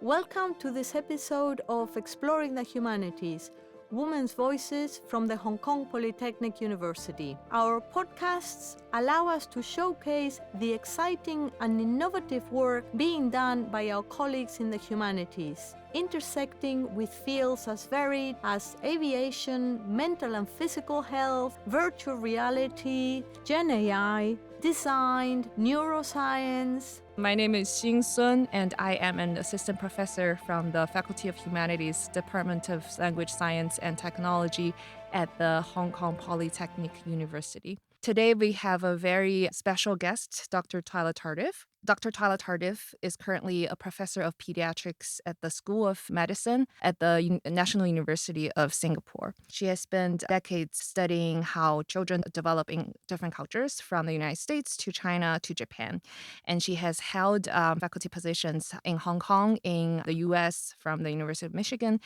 Welcome to this episode of Exploring the Humanities, Women's Voices from the Hong Kong Polytechnic University. Our podcasts allow us to showcase the exciting and innovative work being done by our colleagues in the humanities, intersecting with fields as varied as aviation, mental and physical health, virtual reality, Gen AI, design, neuroscience. My name is Xing Sun, and I am an assistant professor from the Faculty of Humanities, Department of Language Science and Technology at the Hong Kong Polytechnic University. Today, we have a very special guest, Dr. Tyler Tardif. Dr. Tyler Tardif is currently a professor of pediatrics at the School of Medicine at the National University of Singapore. She has spent decades studying how children develop in different cultures, from the United States to China to Japan. And she has held faculty positions in Hong Kong, in the U.S. from the University of Michigan,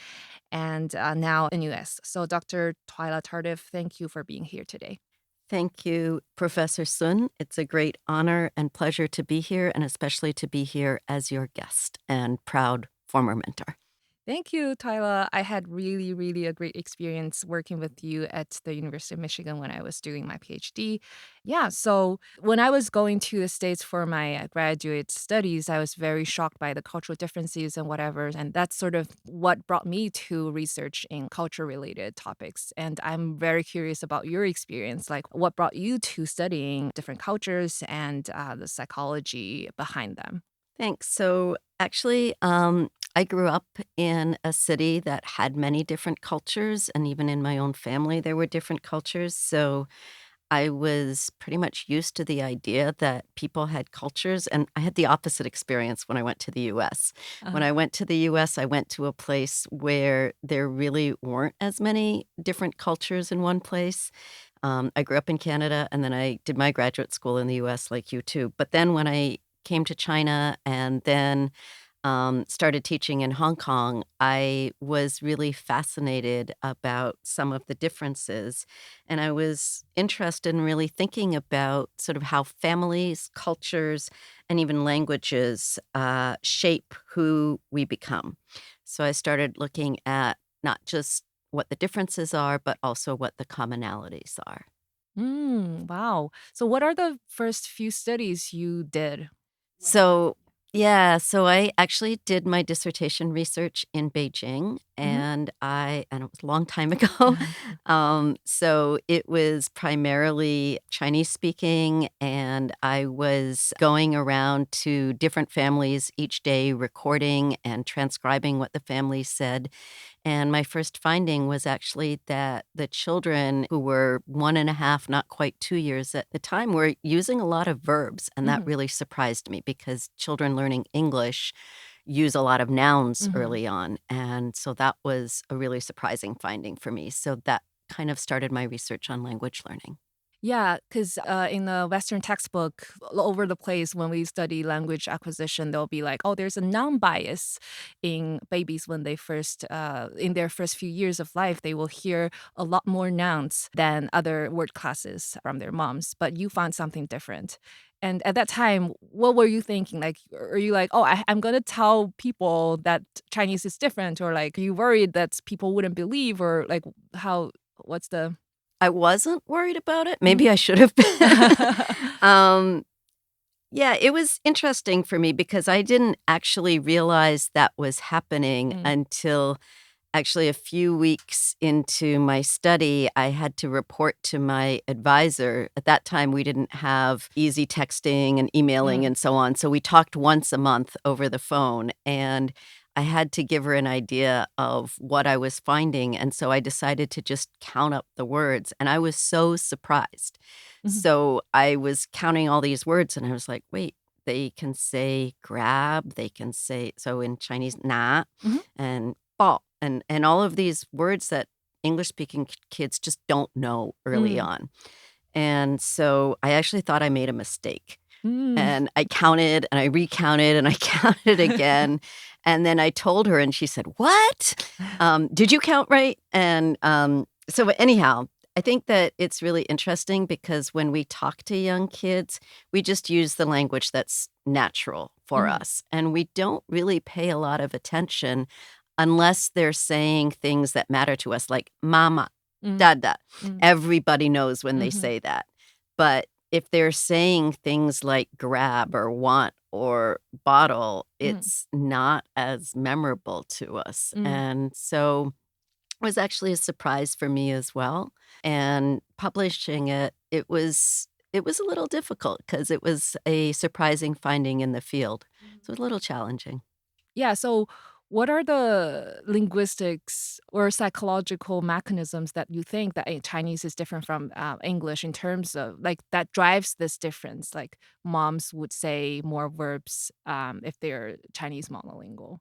and now in U.S. So Dr. Tyler Tardif, thank you for being here today. Thank you, Professor Sun. It's a great honor and pleasure to be here, and especially to be here as your guest and proud former mentor. Thank you, Tyler. I had really a great experience working with you at the University of Michigan when I was doing my PhD. Yeah, so when I was going to the States for my graduate studies, I was very shocked by the cultural differences and whatever. And that's sort of what brought me to research in culture-related topics. And I'm very curious about your experience, like what brought you to studying different cultures and the psychology behind them. Thanks. So actually, I grew up in a city that had many different cultures, and even in my own family, there were different cultures. So I was pretty much used to the idea that people had cultures, and I had the opposite experience when I went to the US. When I went to the US, I went to a place where there really weren't as many different cultures in one place. I grew up in Canada, and then I did my graduate school in the US, like you too. But then when I came to China and then started teaching in Hong Kong, I was really fascinated about some of the differences. And I was interested in really thinking about sort of how families, cultures, and even languages shape who we become. So I started looking at not just what the differences are, but also what the commonalities are. Wow. So what are the first few studies you did? So, yeah, so I actually did my dissertation research in Beijing, Mhm. and it was a long time ago. So it was primarily Chinese speaking, and I was going around to different families each day, recording and transcribing what the families said. And my first finding was actually that the children who were 1.5, not quite 2 years at the time, were using a lot of verbs. And that Mhm. really surprised me because children learning English use a lot of nouns Mhm. early on. And so that was a really surprising finding for me. So that kind of started my research on language learning. Yeah, because in the Western textbook, all over the place, when we study language acquisition, they'll be like, oh, there's a noun bias in babies when they first, in their first few years of life, they will hear a lot more nouns than other word classes from their moms. But you found something different. And at that time, what were you thinking? Like, are you like, oh, I'm going to tell people that Chinese is different? Or like, are you worried that people wouldn't believe? Or like, what's the. I wasn't worried about it. Mhm. Maybe I should have been. um, Yeah, it was interesting for me because I didn't actually realize that was happening Mm. until actually a few weeks into my study. I had to report to my advisor. At that time, we didn't have easy texting and emailing Mm. and so on. So we talked once a month over the phone, and I had to give her an idea of what I was finding. And so I decided to just count up the words, and I was so surprised. Mhm. So I was counting all these words, and I was like, wait, they can say grab, they can say, so in Chinese, na, Mhm. and bao, and all of these words that English-speaking kids just don't know early Mm. on. And so I actually thought I made a mistake. Mm. And I counted and I recounted and I counted again. And then I told her, and she said, "What? Did you count right?" And so, anyhow, I think that it's really interesting because when we talk to young kids, we just use the language that's natural for Mhm. us. And we don't really pay a lot of attention unless they're saying things that matter to us, like mama, Mm, dada. mm, Everybody knows when they mhm, say that. But if they're saying things like grab or want or bottle, mm, it's not as memorable to us. mm. And so was actually a surprise for me as well. And publishing it, it was a little difficult because it was a surprising finding in the field. So it was a little challenging. Yeah, so what are the linguistics or psychological mechanisms that you think that Chinese is different from English in terms of like that drives this difference? Like moms would say more verbs if they're Chinese monolingual.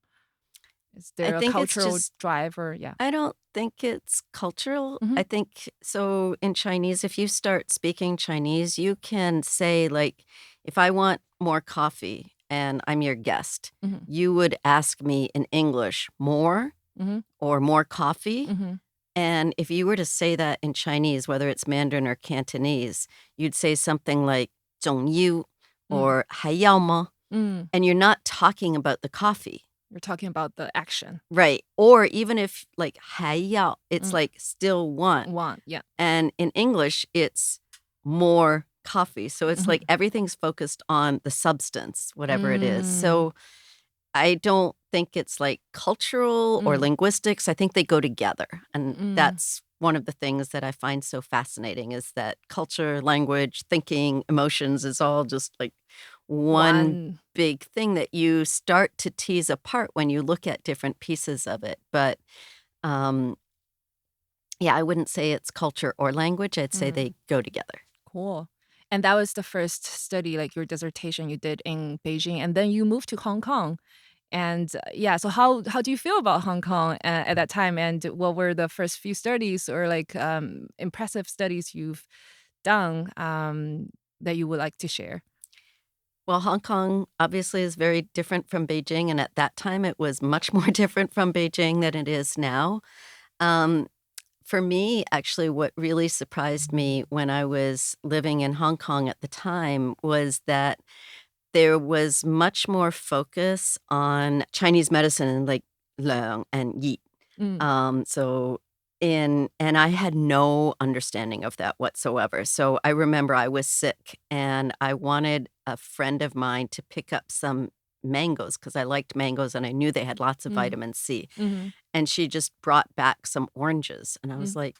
Is I there a think it's cultural just driver? Yeah. I don't think it's cultural. Hmm. I think so in Chinese, if you start speaking Chinese, you can say, like, if I want more coffee and I'm your guest, Hmm. you would ask me in English, more Hmm. or more coffee. Hmm. And if you were to say that in Chinese, whether it's Mandarin or Cantonese, you'd say something like 种you Mm. or 还要吗? Mm. And you're not talking about the coffee. You're talking about the action. Right. Or even if like 还要, it's Mm. like still want. Want, yeah. And in English, it's more coffee. So it's like Hmm. everything's focused on the substance, whatever it is. Mm. So I don't think it's like cultural or Mm. linguistics. I think they go together. And Mm. that's one of the things that I find so fascinating is that culture, language, thinking, emotions is all just like one One. big thing that you start to tease apart when you look at different pieces of it. But um, yeah, I wouldn't say it's culture or language. I'd say Mm. they go together. Cool. And that was the first study, like your dissertation you did in Beijing, and then you moved to Hong Kong. And yeah, so how do you feel about Hong Kong at that time? And what were the first few studies or like impressive studies you've done that you would like to share? Well, Hong Kong obviously is very different from Beijing. And at that time, it was much more different from Beijing than it is now. Um, for me, actually, what really surprised me when I was living in Hong Kong at the time was that there was much more focus on Chinese medicine and like Leung and Yi. Mm, So and I had no understanding of that whatsoever. So I remember I was sick and I wanted a friend of mine to pick up some mangoes because I liked mangoes and I knew they had lots of mm, vitamin C. mhm, And she just brought back some oranges. And I was mm. like,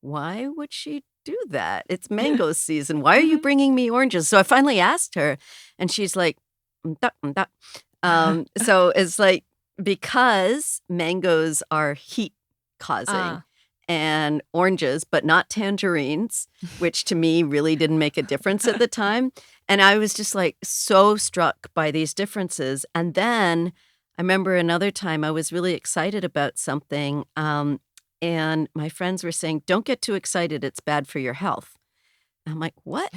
why would she do that? It's mango season. Why are you Mhm. bringing me oranges? So I finally asked her, and she's like, "Mda, mda." So it's like because mangoes are heat causing Ah. and oranges, but not tangerines, which to me really didn't make a difference at the time. And I was just like so struck by these differences. And then I remember another time I was really excited about something. And my friends were saying, don't get too excited. It's bad for your health. I'm like, what?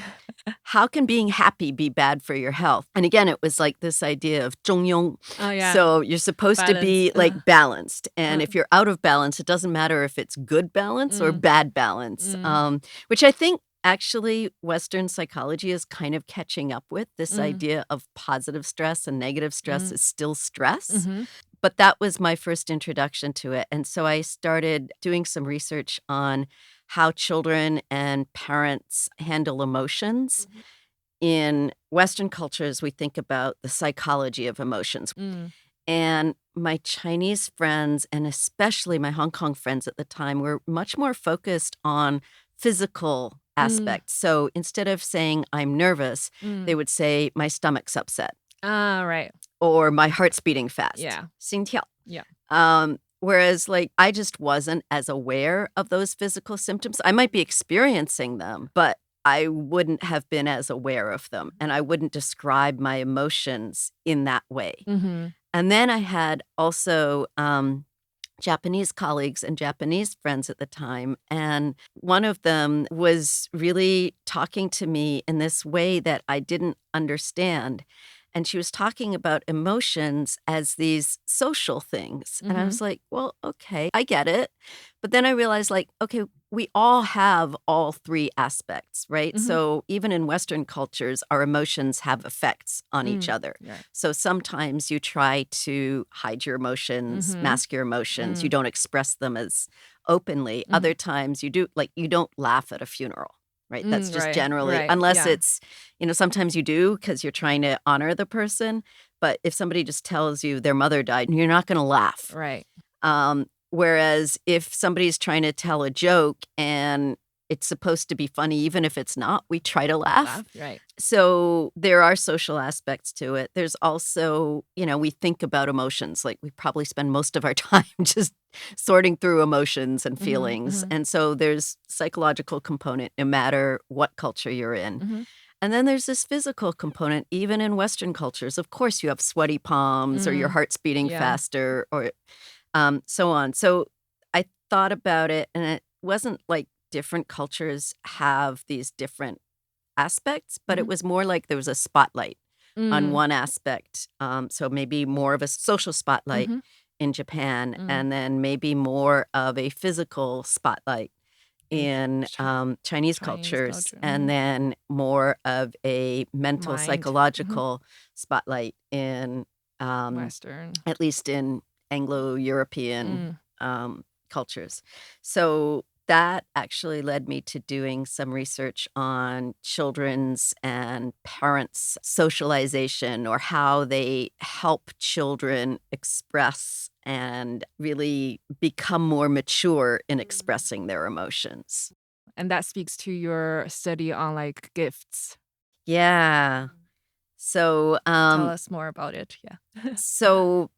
How can being happy be bad for your health? And again, it was like this idea of 中庸. Oh yeah, So you're supposed to balance. be like balanced. And Uh, if you're out of balance, it doesn't matter if it's good balance or mm, bad balance, mm, which I think actually Western psychology is kind of catching up with this mm, idea of positive stress and negative stress mm, is still stress. mhm, But that was my first introduction to it. And so I started doing some research on how children and parents handle emotions. mhm, In Western cultures, we think about the psychology of emotions. mm, And my Chinese friends, and especially my Hong Kong friends at the time, were much more focused on physical mm, aspects. So instead of saying, I'm nervous, they mm. would say, my stomach's upset Ah, right. or my heart's beating fast. Yeah, 心跳. yeah. Whereas, like, I just wasn't as aware of those physical symptoms. I might be experiencing them, but I wouldn't have been as aware of them. And I wouldn't describe my emotions in that way. Mhm, And then I had also Japanese colleagues and Japanese friends at the time. And one of them was really talking to me in this way that I didn't understand. And she was talking about emotions as these social things. And I was like, well, okay, I get it. But then I realized, like, okay, we all have all three aspects, right? So even in Western cultures, our emotions have effects on each other. Right. So sometimes you try to hide your emotions, mask your emotions. You don't express them as openly. Other times you do, like, you don't laugh at a funeral. Right. That's just generally, Right. unless Yeah. it's, sometimes you do because you're trying to honor the person. But if somebody just tells you their mother died, you're not going to laugh. Right. Whereas if somebody's trying to tell a joke and it's supposed to be funny, even if it's not, we try to laugh. Right. So there are social aspects to it. There's also, we think about emotions. Like we probably spend most of our time just sorting through emotions and feelings. And so there's psychological component no matter what culture you're in. And then there's this physical component, even in Western cultures. Of course, you have sweaty palms or your heart's beating faster or so on. So I thought about it, and it wasn't like different cultures have these different aspects, but it was more like there was a spotlight on one aspect. So maybe more of a social spotlight in Japan, and then maybe more of a physical spotlight in Chinese cultures, culture. and then more of a mental, Mind. psychological spotlight in Western. at least in Anglo-European cultures. So that actually led me to doing some research on children's and parents' socialization, or how they help children express and really become more mature in expressing their emotions. And that speaks to your study on like gifts. Yeah. So, Tell us more about it. Yeah. so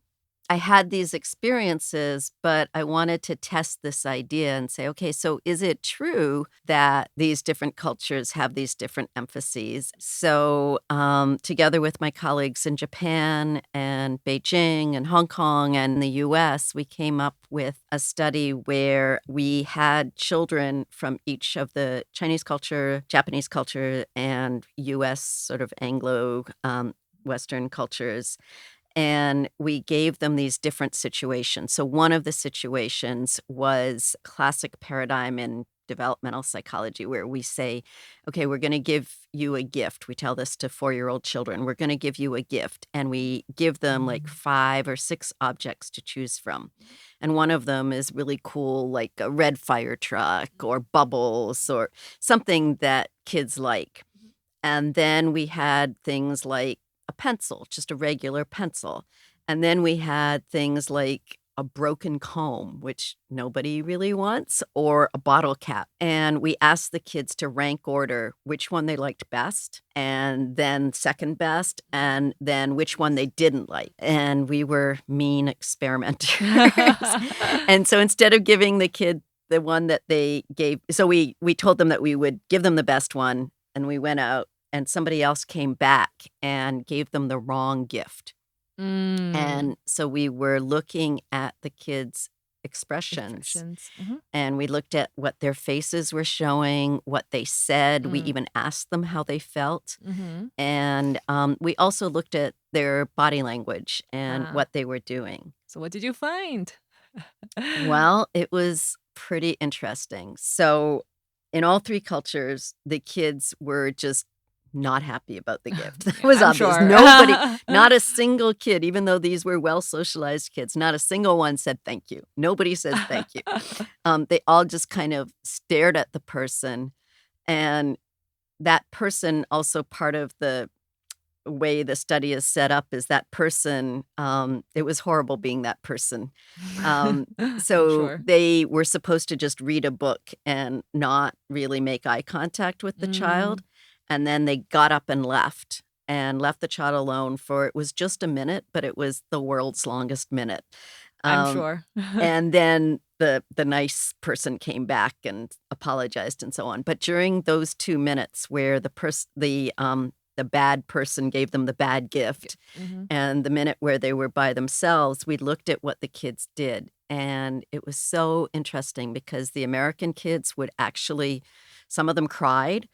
I had these experiences, but I wanted to test this idea and say, okay, so is it true that these different cultures have these different emphases? So, together with my colleagues in Japan and Beijing and Hong Kong and the US, we came up with a study where we had children from each of the Chinese culture, Japanese culture, and US sort of Anglo Western cultures. And we gave them these different situations. So one of the situations was classic paradigm in developmental psychology, where we say, okay, we're going to give you a gift. We tell this to 4-year-old children. We're going to give you a gift. And we give them like 5 or 6 objects to choose from. And one of them is really cool, like a red fire truck or bubbles or something that kids like. And then we had things like a pencil, just a regular pencil. And then we had things like a broken comb, which nobody really wants, or a bottle cap. And we asked the kids to rank order which one they liked best, and then second best, and then which one they didn't like. And we were mean experimenters. And so instead of giving the kid the one that they gave, so we told them that we would give them the best one, and we went out and somebody else came back and gave them the wrong gift. And so we were looking at the kids' expressions. And we looked at what their faces were showing, what they said. We even asked them how they felt. And we also looked at their body language and what they were doing. So what did you find? Well, it was pretty interesting. So in all 3 cultures, the kids were just not happy about the gift. That was I'm obvious. sure. Nobody, not a single kid, even though these were well-socialized kids, not a single one said thank you. Nobody says thank you. They all just kind of stared at the person. And that person, also part of the way the study is set up, is that person, it was horrible being that person. So Sure. they were supposed to just read a book and not really make eye contact with the child. And then they got up and left the child alone for, it was just a minute, but it was the world's longest minute. I'm sure. And then the nice person came back and apologized and so on. But during those 2 minutes where the bad person gave them the bad gift, and the minute where they were by themselves, we looked at what the kids did. And it was so interesting because the American kids would actually, some of them cried.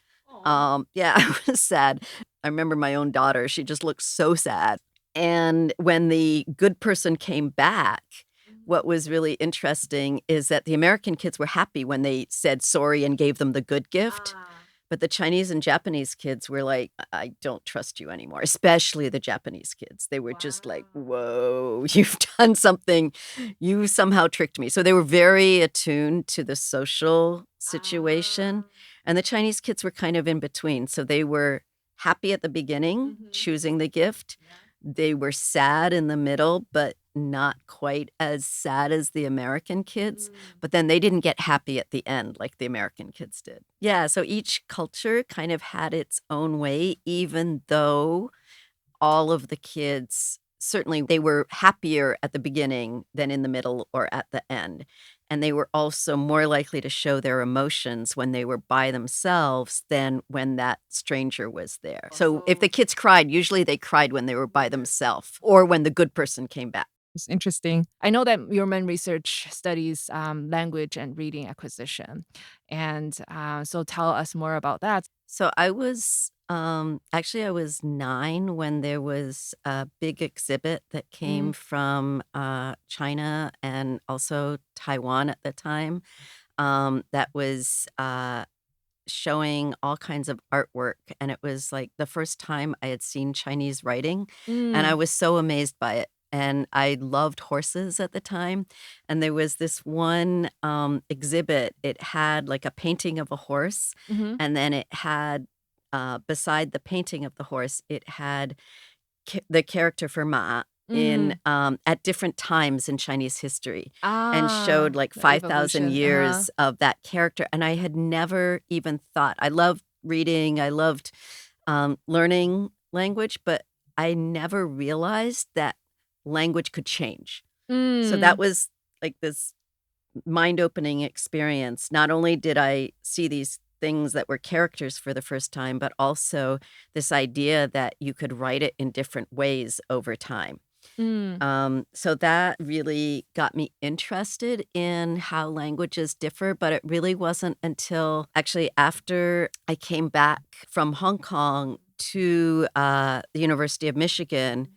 Yeah, it was sad. I remember my own daughter, she just looked so sad. And when the good person came back, what was really interesting is that the American kids were happy when they said sorry and gave them the good gift. But the Chinese and Japanese kids were like, I don't trust you anymore, especially the Japanese kids. They were just like, whoa, you've done something. You somehow tricked me. So they were very attuned to the social situation. And the Chinese kids were kind of in between. So they were happy at the beginning, choosing the gift. They were sad in the middle, but not quite as sad as the American kids. But then they didn't get happy at the end like the American kids did. Yeah, so each culture kind of had its own way, even though all of the kids, certainly they were happier at the beginning than in the middle or at the end. And they were also more likely to show their emotions when they were by themselves than when that stranger was there. So if the kids cried, usually they cried when they were by themselves or when the good person came back. It's interesting. I know that your main research studies language and reading acquisition. And so tell us more about that. So I was actually I was 9 when there was a big exhibit that came from China and also Taiwan at the time that was showing all kinds of artwork. And it was like the first time I had seen Chinese writing. And I was so amazed by it. And I loved horses at the time. And there was this one exhibit. It had like a painting of a horse. And then it had, beside the painting of the horse, it had the character for Ma in at different times in Chinese history and showed like the 5,000 evolution. years of that character. And I had never even thought, I loved reading, I loved learning language, but I never realized that language could change. So that was like this mind-opening experience. Not only did I see these things that were characters for the first time, but also this idea that you could write it in different ways over time. So that really got me interested in how languages differ, but it really wasn't until actually after I came back from Hong Kong to the University of Michigan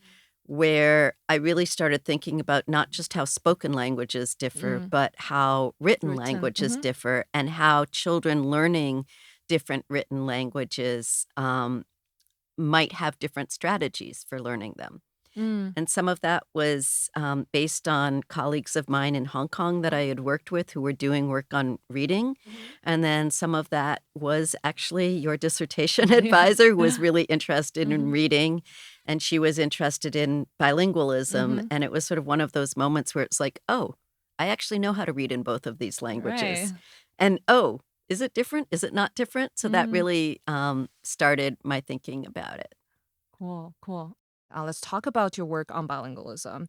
where I really started thinking about not just how spoken languages differ, but how written languages differ and how children learning different written languages might have different strategies for learning them. And some of that was based on colleagues of mine in Hong Kong that I had worked with who were doing work on reading. And then some of that was actually your dissertation advisor who was really interested in reading. And she was interested in bilingualism. And it was sort of one of those moments where it's like, oh, I actually know how to read in both of these languages. Right. And oh, is it different? Is it not different? So that really started my thinking about it. Cool, cool. Let's talk about your work on bilingualism.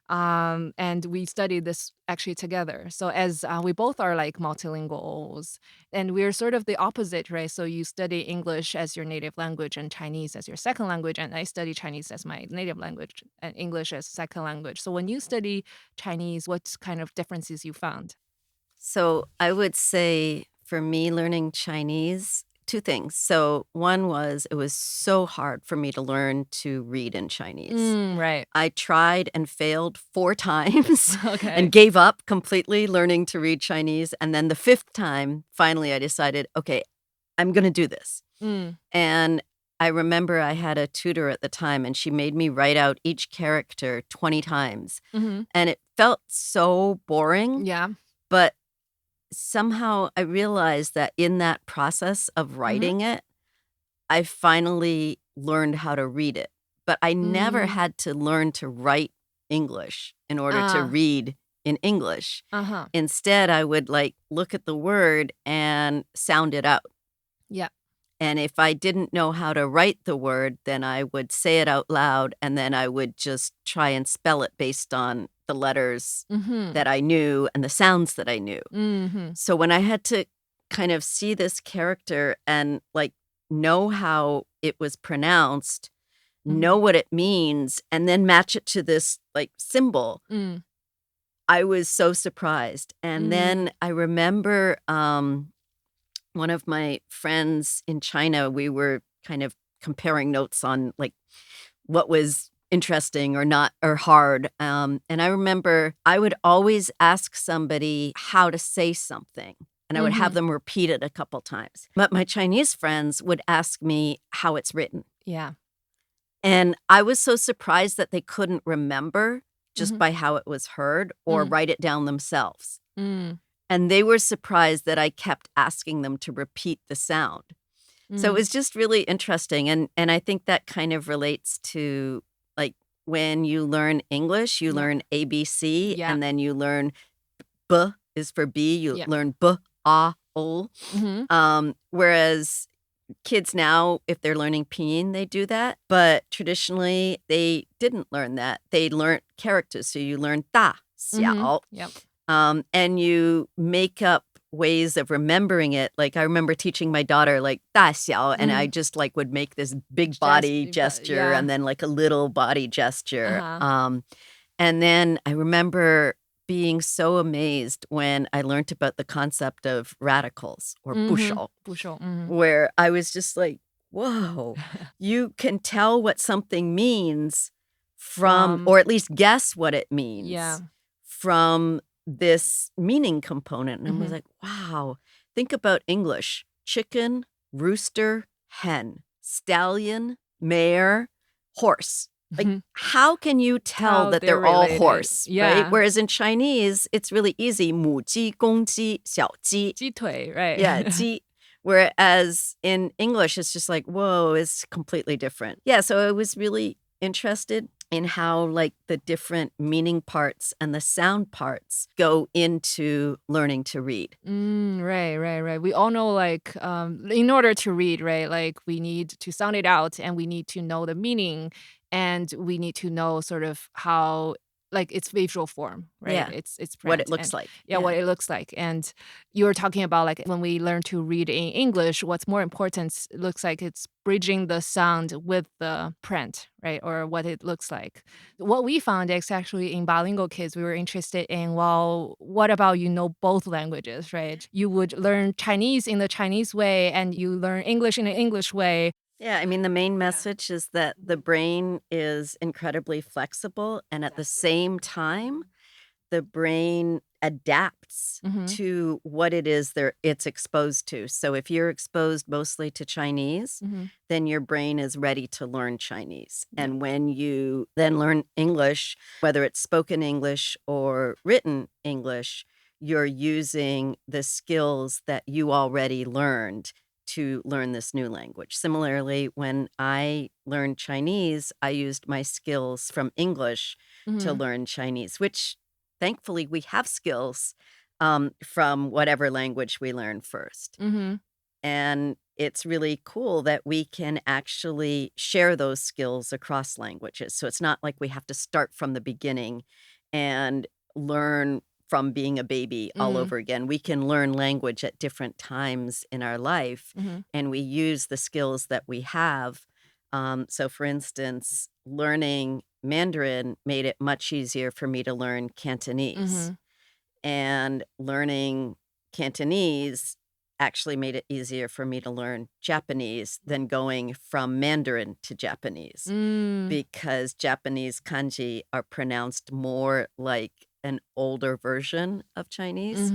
And we studied this actually together. So as we both are like multilinguals, and we're sort of the opposite, right? So you study English as your native language and Chinese as your second language, and I study Chinese as my native language and English as second language. So when you study Chinese, what kind of differences you found? So I would say for me, learning Chinese, two things. So one was it was so hard for me to learn to read in Chinese. Right. I tried and failed 4 times Okay. and gave up completely learning to read Chinese. And then the 5th time, finally, I decided, okay, I'm going to do this. And I remember I had a tutor at the time, and she made me write out each character 20 times. And it felt so boring, Yeah. but somehow I realized that in that process of writing it, I finally learned how to read it. But I never had to learn to write English in order to read in English. Instead, I would like look at the word and sound it out. Yeah. And if I didn't know how to write the word, then I would say it out loud and then I would just try and spell it based on the letters that I knew and the sounds that I knew. So when I had to kind of see this character and like know how it was pronounced, know what it means, and then match it to this like symbol, I was so surprised. And then I remember one of my friends in China, we were kind of comparing notes on like what was interesting or not or hard. And I remember I would always ask somebody how to say something. And I would have them repeat it a couple times. But my Chinese friends would ask me how it's written. Yeah. And I was so surprised that they couldn't remember just by how it was heard or write it down themselves. Mm. And they were surprised that I kept asking them to repeat the sound. So it was just really interesting. And I think that kind of relates to like when you learn English, you learn ABC, Yeah. and then you learn B is for B. You learn B, A, O. Whereas kids now, if they're learning pinyin, they do that. But traditionally, they didn't learn that. They learned characters. So you learn da, xiao. Yep. And you make up ways of remembering it. Like I remember teaching my daughter like da xiao, and I just like would make this big body gesture and then like a little body gesture. And then I remember being so amazed when I learned about the concept of radicals or bushou, where I was just like, whoa, you can tell what something means from, or at least guess what it means from this meaning component. And I was like, wow, think about English: chicken, rooster, hen, stallion, mare, horse. Like, how can you tell that they're all related. horse, Yeah. right? Whereas in Chinese, it's really easy. 母鸡,公鸡,小鸡. 鸡腿, right? Yeah, 鸡. Whereas in English, it's just like, whoa, it's completely different. Yeah, so I was really interested in how like the different meaning parts and the sound parts go into learning to read. Right. We all know like in order to read, right, like we need to sound it out and we need to know the meaning and we need to know sort of how like its visual form, right? Yeah. It's What it print looks and- like. Yeah, what it looks like. And you were talking about like when we learn to read in English, what's more important, it looks like it's bridging the sound with the print, right? Or what it looks like. What we found is actually in bilingual kids, we were interested in, well, what about you know both languages, right? You would learn Chinese in the Chinese way and you learn English in the English way. Yeah, I mean, the main message is that the brain is incredibly flexible, and at the same time, the brain adapts to what it is it's exposed to. So if you're exposed mostly to Chinese, then your brain is ready to learn Chinese. And when you then learn English, whether it's spoken English or written English, you're using the skills that you already learned to learn this new language. Similarly, when I learned Chinese, I used my skills from English to learn Chinese, which thankfully we have skills from whatever language we learn first. And it's really cool that we can actually share those skills across languages. So it's not like we have to start from the beginning and learn from being a baby all over again. We can learn language at different times in our life, and we use the skills that we have. So, for instance, learning Mandarin made it much easier for me to learn Cantonese. And learning Cantonese actually made it easier for me to learn Japanese than going from Mandarin to Japanese, because Japanese kanji are pronounced more like an older version of Chinese.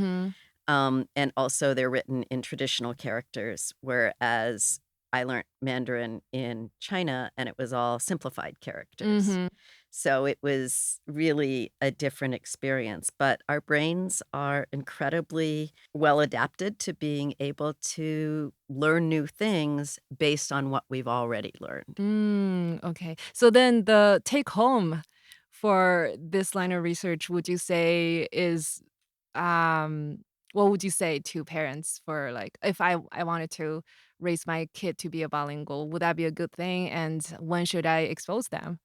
And also they're written in traditional characters, whereas I learned Mandarin in China and it was all simplified characters. So it was really a different experience. But our brains are incredibly well adapted to being able to learn new things based on what we've already learned. Okay. So then the take home for this line of research, would you say is what would you say to parents for like if I wanted to raise my kid to be a bilingual, would that be a good thing? And when should I expose them?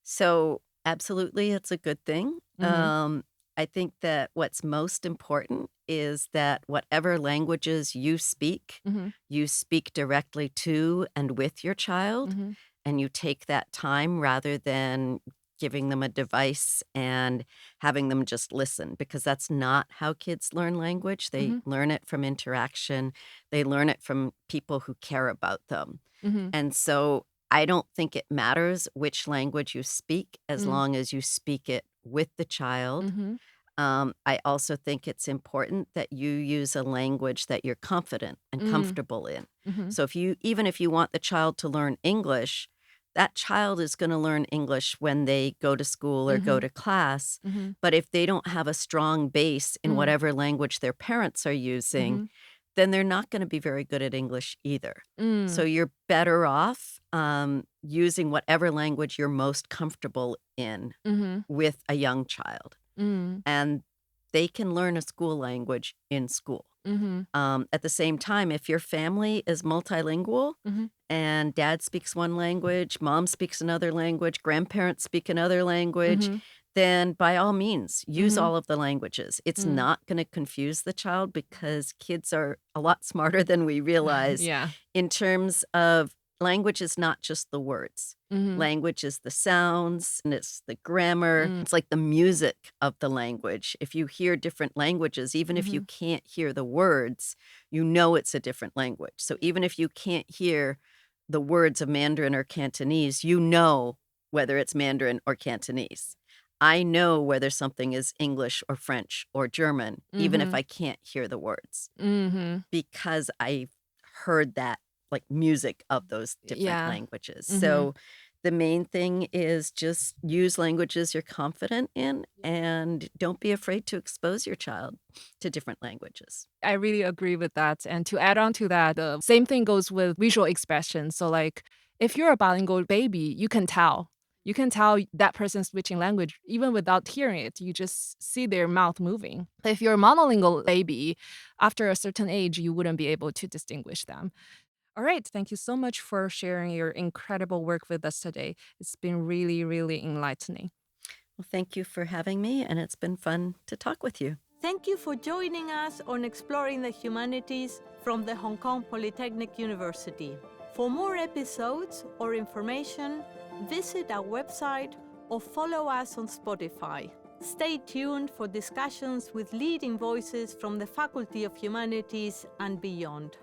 So, absolutely, it's a good thing. I think that what's most important is that whatever languages you speak directly to and with your child, and you take that time rather than giving them a device and having them just listen, because that's not how kids learn language. They Mhm. learn it from interaction. They learn it from people who care about them. Mhm. And so I don't think it matters which language you speak as Mm. long as you speak it with the child. Mhm. I also think it's important that you use a language that you're confident and Mm. comfortable in. Mhm. So even if you want the child to learn English, that child is going to learn English when they go to school or go Mhm. to class. Mhm. But if they don't have a strong base in Mm. whatever language their parents are using, Mhm. then they're not going to be very good at English either. So Mm. you're better off using whatever language you're most comfortable in Mhm. with a young child. Mm. And they can learn a school language in school. Mhm. At the same time, if your family is multilingual Mhm. and dad speaks one language, mom speaks another language, grandparents speak another language, Mhm. then by all means, use Mhm. all of the languages. It's Mm. not going to confuse the child because kids are a lot smarter than we realize Yeah. in terms of language is not just the words. Mhm. Language is the sounds and it's the grammar. Mm. It's like the music of the language. If you hear different languages, even if you Mhm. can't hear the words, you know it's a different language. So even if you can't hear the words of Mandarin or Cantonese, you know whether it's Mandarin or Cantonese. I know whether something is English or French or German, even if Mhm. I can't hear the words, Mhm. because I've heard that like music of those different Yeah. languages. Mhm. So the main thing is just use languages you're confident in and don't be afraid to expose your child to different languages. I really agree with that. And to add on to that, the same thing goes with visual expression. So, like, if you're a bilingual baby, you can tell. You can tell that person's switching language even without hearing it. You just see their mouth moving. But if you're a monolingual baby, after a certain age, you wouldn't be able to distinguish them. All right. Thank you so much for sharing your incredible work with us today. It's been really, really enlightening. Well, thank you for having me, and it's been fun to talk with you. Thank you for joining us on Exploring the Humanities from the Hong Kong Polytechnic University. For more episodes or information, visit our website or follow us on Spotify. Stay tuned for discussions with leading voices from the Faculty of Humanities and beyond.